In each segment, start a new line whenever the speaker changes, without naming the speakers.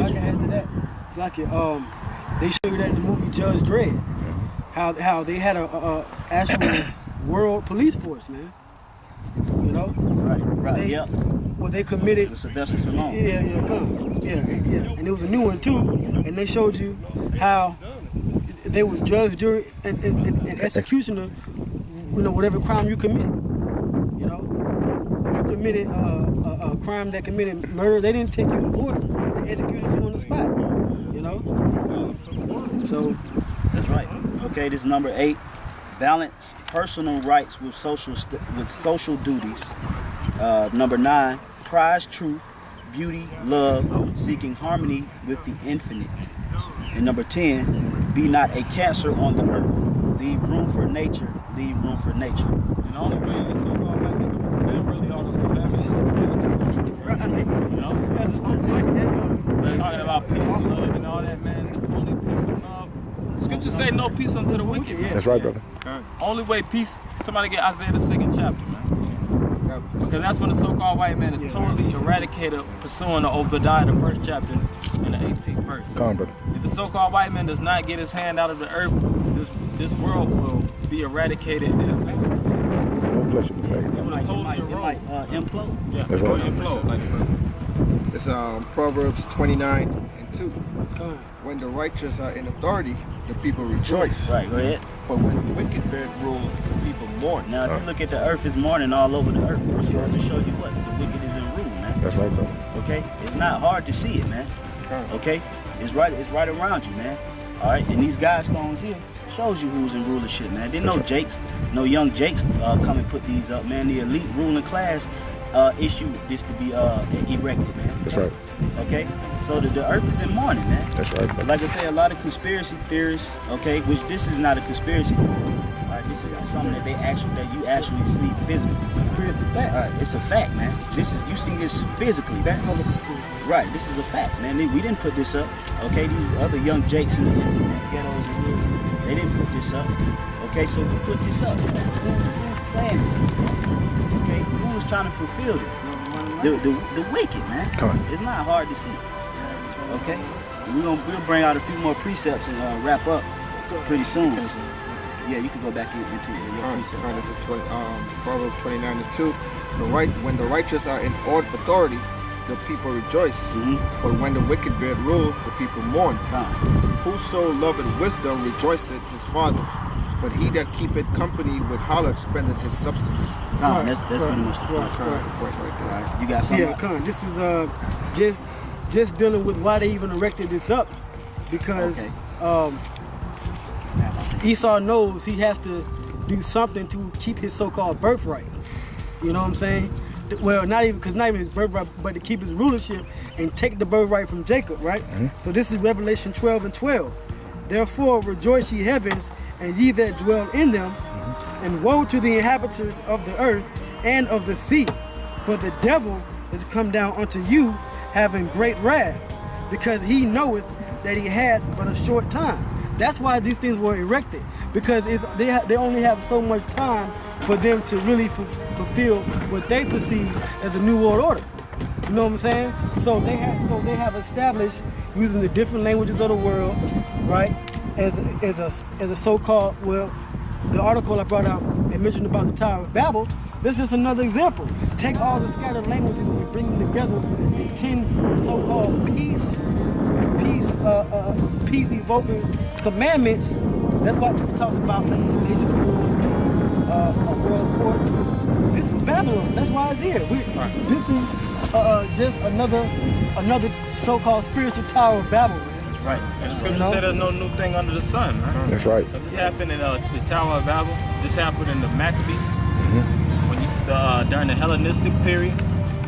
I can add to that. It's like they show you that in the movie Judge Dredd, how they had a actual world police force, man. You know?
Right. Yep.
Well, they committed.
The Sylvester Stallone.
Yeah. And it was a new one too, and they showed you how they was judge, jury, and executioner. You know, whatever crime you committed. You know, if you committed a crime that committed murder, they didn't take you to court. They executed you on the spot. You know. So.
That's right. Okay, this is number 8. Balance personal rights with social duties. Number 9, prize truth, beauty, love, seeking harmony with the infinite. And number 10, be not a cancer on the earth. Leave room for nature. Leave room for nature.
And the only way the so-called white people fulfill really all those commandments is still in this country.
Right.
You know? That's we're talking about peace, love, and all that, man. The only peace and love. Scriptures say no peace unto the wicked. Man.
That's right, brother.
Only way peace, somebody get Isaiah the 2nd chapter, man. Because that's when the so-called white man is totally eradicated, pursuing the Obadiah, the 1st chapter, in the 18th verse.
Come on, brother.
If the so-called white man does not get his hand out of the earth, this world will be eradicated.
No flesh will be saved.
It will totally erode.
Implode.
Yeah,
that's
right.
Right.
Implode, like the verse.
It's Proverbs 29:2. When the righteous are in authority, the people rejoice.
Right, go ahead.
But when the wicked bear rule, the people mourn.
Now, if you look at the earth, it's mourning all over the earth. It's going to show you what the wicked is in rule, man.
That's right, brother.
Okay, it's not hard to see it, man. Okay, it's right around you, man. All right, and these Guidestones here shows you who's in rulership, man. There's no Jakes, no young Jakes come and put these up, man. The elite ruling class issued this to be erected, man.
That's right.
Okay, so the earth is in mourning, man.
That's right, brother.
Like I say, a lot of conspiracy theorists, okay, which this is not a conspiracy theory. All right, this is something that you actually see physically.
Conspiracy fact.
All right, it's a fact, man. You see this physically, man.
Other conspiracy.
Right, this is a fact, man. We didn't put this up. Okay, these other young Jakes in the ghettos and hoods, they didn't put this up. Okay, so who put this up? Who's playing this? Okay, who was trying to fulfill this? The wicked, man.
Come on.
It's not hard to see. Okay, we'll bring out a few more precepts and wrap up pretty soon. Yeah, you can go back into your precept.
This is Proverbs 29:2. When the righteous are in authority, the people rejoice. But when the wicked bear rule, the people mourn. Whoso loveth wisdom rejoiceth his father. But he that keepeth company with harlots spendeth his substance.
That's pretty much the point.
That's the point right there.
Right. You got something?
Yeah, Con. This is just dealing with why they even erected this up, because Esau knows he has to do something to keep his so-called birthright. You know what I'm saying? Well, not even his birthright, but to keep his rulership and take the birthright from Jacob, right? So this is Revelation 12:12. Therefore rejoice ye heavens, and ye that dwell in them, and woe to the inhabitants of the earth and of the sea, for the devil is come down unto you, having great wrath, because he knoweth that he hath but a short time. That's why these things were erected, because they only have so much time for them to really fulfill what they perceive as a new world order. You know what I'm saying? So they have established, using the different languages of the world, right? As a so-called, well, the article I brought out and mentioned about the Tower of Babel. This is just another example. Take all the scattered languages and bring them together. These 10 so-called peace evoking commandments. That's why it talks about letting the nation rule, a world court. This is Babylon. That's why it's here. This is just another so-called spiritual Tower of Babel.
That's right.
And the scripture said there's no new thing under the sun, man.
That's right.
This happened in the Tower of Babel. This happened in the Maccabees. During the Hellenistic period,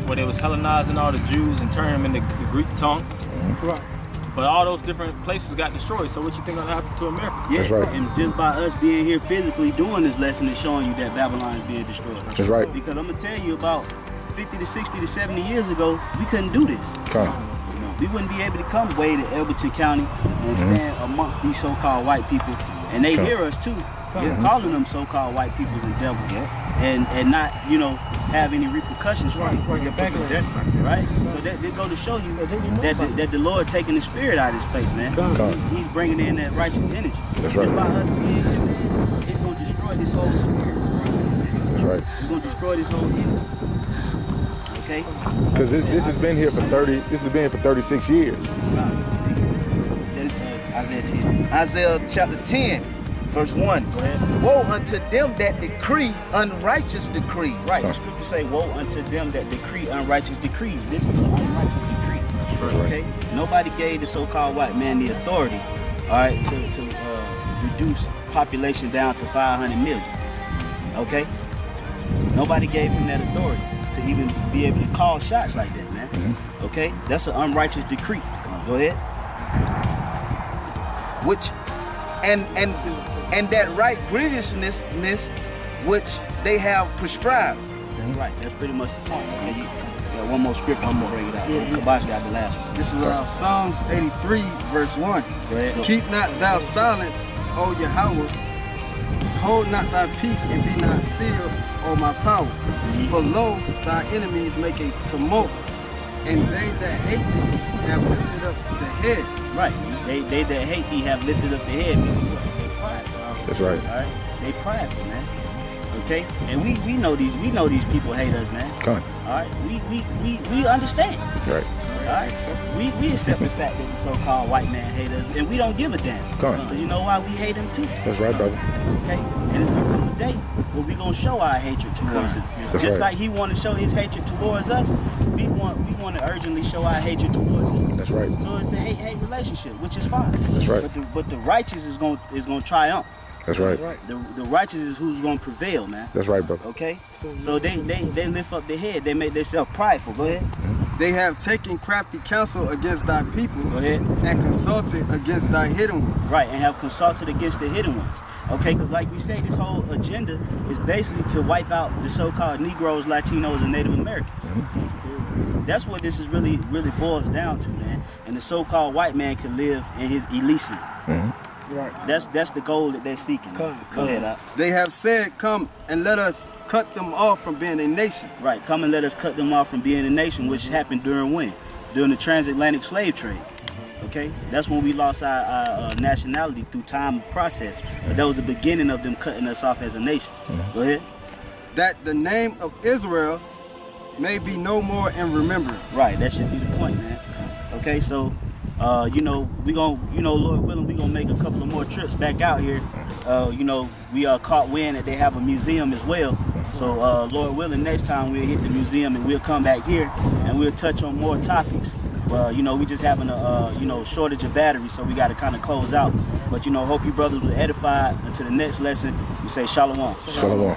where they was Hellenizing all the Jews and turning them into the Greek tongue.
Right.
But all those different places got destroyed. So what you think gonna happen to America?
Yeah,
that's right.
And just by us being here physically doing this lesson is showing you that Babylon is being destroyed.
That's right.
Because I'm gonna tell you, about 50 to 60 to 70 years ago, we couldn't do this.
Come.
We wouldn't be able to come way to Elberton County and stand amongst these so-called white people, and they hear us too. They're calling them so-called white peoples and devils. and not, you know, have any repercussions from it. Right? So that they go to show you that the Lord taking the spirit out of this place, man. He's bringing in that righteous energy.
That's right.
Just by us being here, man, it's gonna destroy this whole spirit.
That's right.
It's gonna destroy this whole energy. Okay?
Because this has been here for 30. This has been here for 36 years.
That's Isaiah 10.
Isaiah chapter 10, verse 1.
Go ahead.
Woe unto them that decree unrighteous decrees.
Right, the scripture say, woe unto them that decree unrighteous decrees. This is an unrighteous decree. Okay? Nobody gave the so-called white man the authority, all right, to reduce population down to 500 million. Okay? Nobody gave him that authority to even be able to call shots like that, man. Okay? That's an unrighteous decree. Go ahead.
Which and that right grievousness which they have prescribed.
That's right. That's pretty much the point. Okay? You got one more script, I'm gonna bring it out. Kabash got the last one.
This is Psalms 83, verse 1.
Go ahead.
Keep not thou silence, O Yahweh. Hold not thy peace and be not still, O my power. For lo, thy enemies make a tumult, and they that hate thee have lifted up the head.
Right. They that hate thee have lifted up the head, meaning what? They prideful.
That's right.
All right. They prideful, man. Okay? And we know these people hate us, man.
Come on.
All right. We understand.
Right.
All right. We accept the fact that the so-called white man hate us, and we don't give a damn.
Come on.
Because you know why we hate him too.
That's right, brother.
Okay? And it's gonna come a day where we gonna show our hatred towards him.
That's
Just
right.
like he wanna show his hatred towards us, we want to urgently show our hatred towards him.
That's right.
So it's a hate relationship, which is fine.
That's right.
But the righteous is gonna triumph.
That's right.
The righteous is who's gonna prevail, man.
That's right, brother.
Okay? So they lift up their head, they make themselves prideful. Go ahead.
They have taken crafty counsel against thy people,
Go ahead.
and consulted against thy hidden ones.
Right, and have consulted against the hidden ones. Okay, because like we say, this whole agenda is basically to wipe out the so-called Negroes, Latinos, and Native Americans. That's what this is really boils down to, man. And the so-called white man can live in his Elysium.
Right.
That's the goal that they're seeking. Go ahead, Op.
They have said, come and let us cut them off from being a nation.
Right, come and let us cut them off from being a nation, which happened during when? During the transatlantic slave trade. Okay, that's when we lost our nationality through time of process. But that was the beginning of them cutting us off as a nation. Go ahead.
That the name of Israel may be no more in remembrance.
Right, that should be the point, man. Okay, so we gonna, Lord willing, we gonna make a couple of more trips back out here. We caught wind that they have a museum as well. So Lord willing, next time we'll hit the museum and we'll come back here and we'll touch on more topics. We just having a shortage of batteries, so we got to kind of close out. But hope you brothers were edified. Until the next lesson, we say shalom.
Shalom.